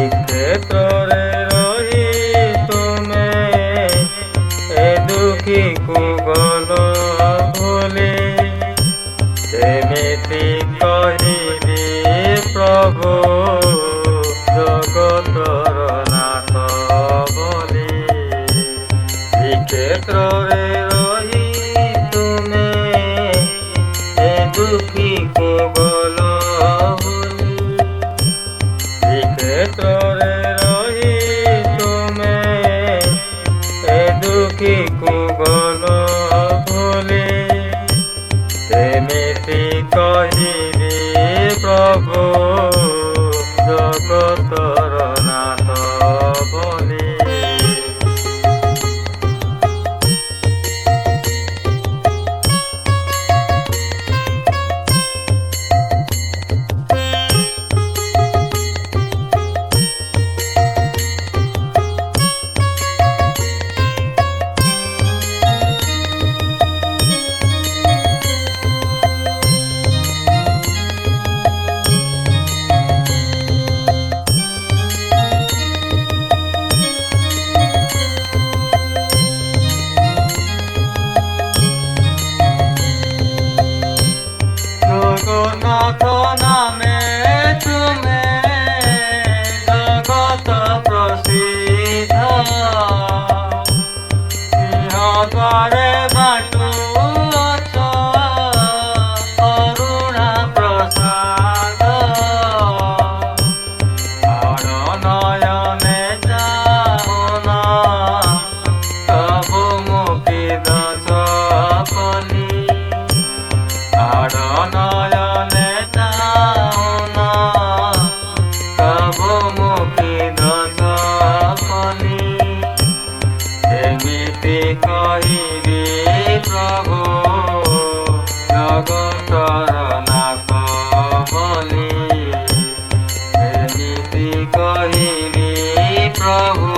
ଶ୍ରୀକ୍ଷେତ୍ରରେ ରହି ତୁମେ ଏ ଦୁଃଖୀକୁ ଗଲ ଭୁଲି। କେମିତି କହିବି ପ୍ରଭୁ ଜଗତର ନାଥ ବୋଲି। ଶ୍ରୀକ୍ଷେତ୍ରରେ ରହି ତୁମେ ଏ ଦୁଃଖୀକୁ ଗଲ ଭୁଲି। ଶ୍ରୀକ୍ଷେତ୍ରରେ ରହି ତୁମେ ଏ ଦୁଃଖୀକୁ ଗଲ ଭୁଲି। କେମିତି କହିବି ପ୍ରଭୁ ଜଗତର ନାଥ ବୋଲି। জগন্নাথ নামে তুমি জগত প্রসিদ্ধ। সিংহদ্বারে বাটুছ করুণা প্রসাদ। আর নয়নে যাওন তবু মুখিদ চপলি। আর নয়নে যাওন তবু মুখিদ চপলি। এমিতি কহিবি প্রভু জগতর নাথ বলি। এমিতি কহিবি প্রভু